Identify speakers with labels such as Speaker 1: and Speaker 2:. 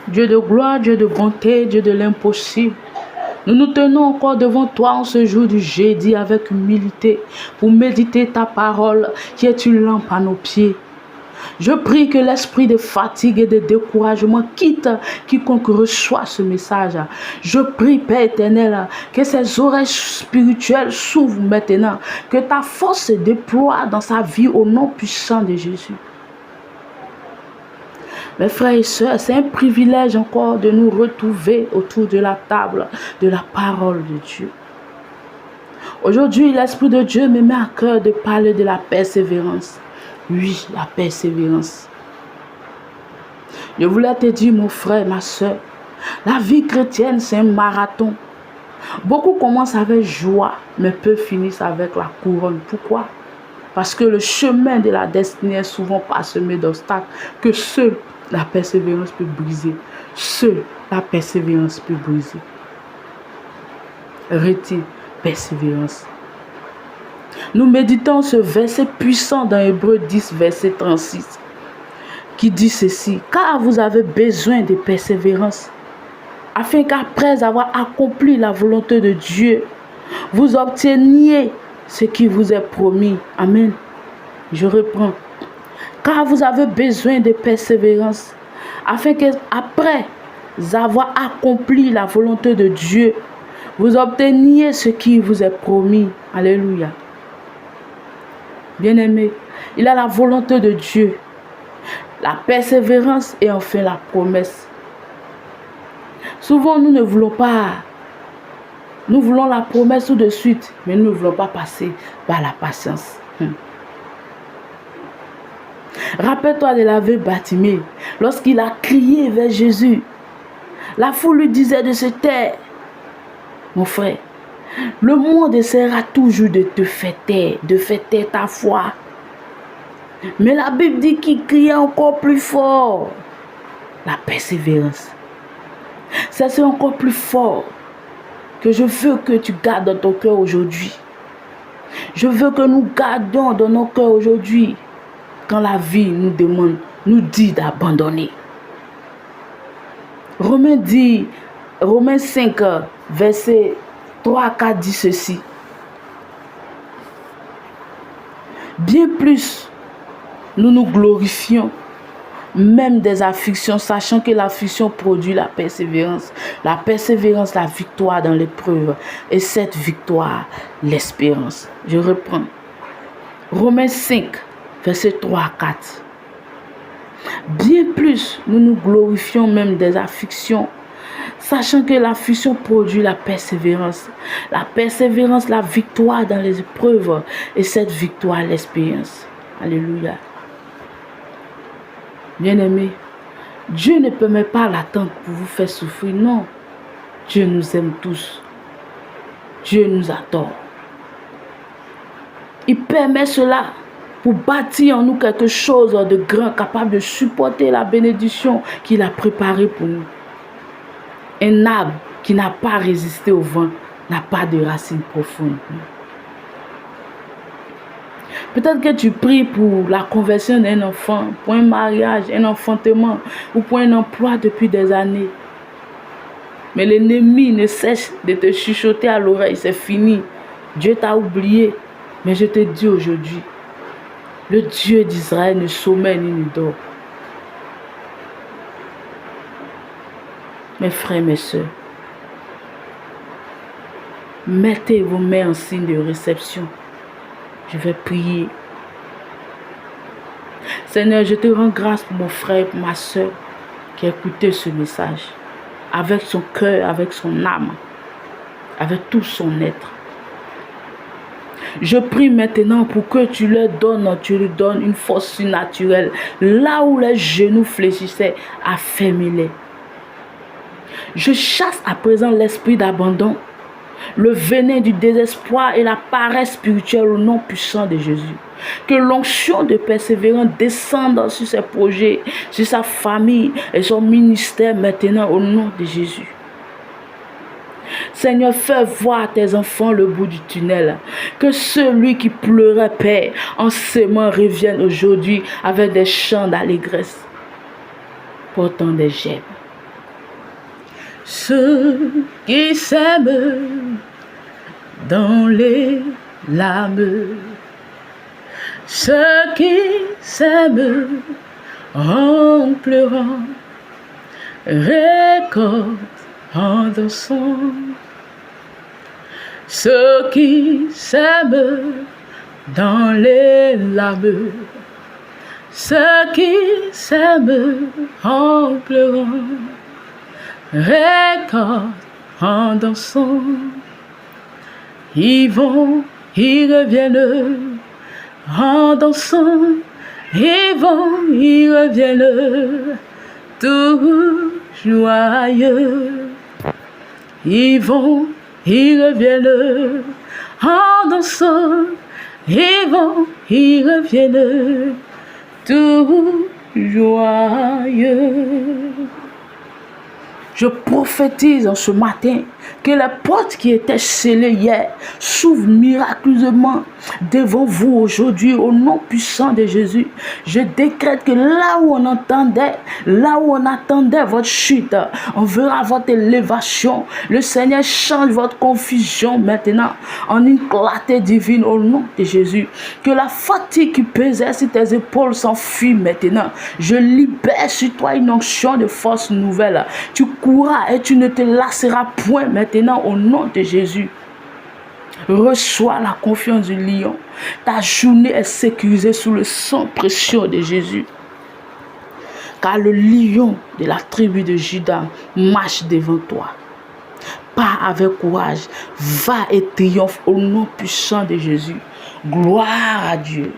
Speaker 1: Dieu de gloire, Dieu de bonté, Dieu de l'impossible. Nous nous tenons encore devant toi en ce jour du jeudi avec humilité pour méditer ta parole qui est une lampe à nos pieds. Je prie que l'esprit de fatigue et de découragement quitte quiconque reçoit ce message. Je prie, Père éternel, que ses oreilles spirituelles s'ouvrent maintenant, que ta force se déploie dans sa vie au nom puissant de Jésus. Mes frères et sœurs, c'est un privilège encore de nous retrouver autour de la table de la parole de Dieu. Aujourd'hui, l'Esprit de Dieu me met à cœur de parler de la persévérance. Oui, la persévérance. Je voulais te dire, mon frère, ma soeur, la vie chrétienne, c'est un marathon. Beaucoup commencent avec joie, mais peu finissent avec la couronne. Pourquoi? Parce que le chemin de la destinée est souvent parsemé d'obstacles que seule la persévérance peut briser. Seule la persévérance peut briser. Retire persévérance. Nous méditons ce verset puissant dans Hébreux 10, verset 36, qui dit ceci: car vous avez besoin de persévérance, afin qu'après avoir accompli la volonté de Dieu, vous obteniez ce qui vous est promis. Amen. Je reprends. Car vous avez besoin de persévérance, afin qu'après avoir accompli la volonté de Dieu, vous obteniez ce qui vous est promis. Alléluia. Bien-aimé, il a la volonté de Dieu, la persévérance et enfin la promesse. Souvent, nous ne voulons pas. Nous voulons la promesse tout de suite, mais nous ne voulons pas passer par la patience. Rappelle-toi de l'aveugle Bartimée, lorsqu'il a crié vers Jésus. La foule lui disait de se taire. Mon frère, le monde essaiera toujours de te faire taire, de faire taire ta foi. Mais la Bible dit qu'il criait encore plus fort. La persévérance. C'est encore plus fort que je veux que tu gardes dans ton cœur aujourd'hui. Je veux que nous gardions dans nos cœurs aujourd'hui quand la vie nous demande, nous dit d'abandonner. Romains 5, verset 3 à 4 dit ceci. Bien plus, nous nous glorifions, même des afflictions, sachant que l'affliction produit la persévérance. La persévérance, la victoire dans l'épreuve. Et cette victoire, l'espérance. Je reprends. Romains 5, verset 3 à 4. Bien plus, nous nous glorifions même des afflictions, sachant que l'affliction produit la persévérance. La persévérance, la victoire dans les épreuves. Et cette victoire, l'espérance. Alléluia. Bien-aimés, Dieu ne permet pas l'attente pour vous faire souffrir. Non, Dieu nous aime tous. Dieu nous adore. Il permet cela pour bâtir en nous quelque chose de grand, capable de supporter la bénédiction qu'il a préparée pour nous. Un arbre qui n'a pas résisté au vent n'a pas de racines profondes. Peut-être que tu pries pour la conversion d'un enfant, pour un mariage, un enfantement ou pour un emploi depuis des années. Mais l'ennemi ne cesse de te chuchoter à l'oreille, c'est fini. Dieu t'a oublié. Mais je te dis aujourd'hui, le Dieu d'Israël ne sommeille ni ne dort. Mes frères, mes soeurs, mettez vos mains en signe de réception. Je vais prier. Seigneur, je te rends grâce pour mon frère, pour ma soeur qui a écouté ce message avec son cœur, avec son âme, avec tout son être. Je prie maintenant pour que tu lui donnes une force surnaturelle. Là où les genoux fléchissaient, affermis-les. Je chasse à présent l'esprit d'abandon, le venin du désespoir et la paresse spirituelle au nom puissant de Jésus. Que l'onction de persévérance descende sur ses projets, sur sa famille et son ministère maintenant au nom de Jésus. Seigneur, fais voir à tes enfants le bout du tunnel. Que celui qui pleurait, Père, en s'aimant revienne aujourd'hui avec des chants d'allégresse, portant des gemmes. Ceux qui s'aiment dans les larmes, ceux qui s'aiment en pleurant, récoltent en dansant. Ceux qui s'aiment dans les larmes, ceux qui s'aiment en pleurant, récoltent en dansant. Ils vont, ils reviennent en dansant. Ils vont, ils reviennent tout joyeux. Ils vont, ils reviennent en dansant. Ils vont, ils reviennent tout joyeux. Je prophétise en ce matin que les portes qui étaient scellées hier s'ouvrent miraculeusement devant vous aujourd'hui au nom puissant de Jésus. Je décrète que là où on entendait, là où on attendait votre chute, on verra votre élévation. Le Seigneur change votre confusion maintenant en une clarté divine au nom de Jésus. Que la fatigue qui pesait sur tes épaules s'enfuit maintenant. Je libère sur toi une onction de force nouvelle. Tu courras et tu ne te lasseras point maintenant au nom de Jésus. Reçois la confiance du lion. Ta journée est sécurisée sous le sang précieux de Jésus. Car le lion de la tribu de Juda marche devant toi. Pars avec courage, va et triomphe au nom puissant de Jésus. Gloire à Dieu.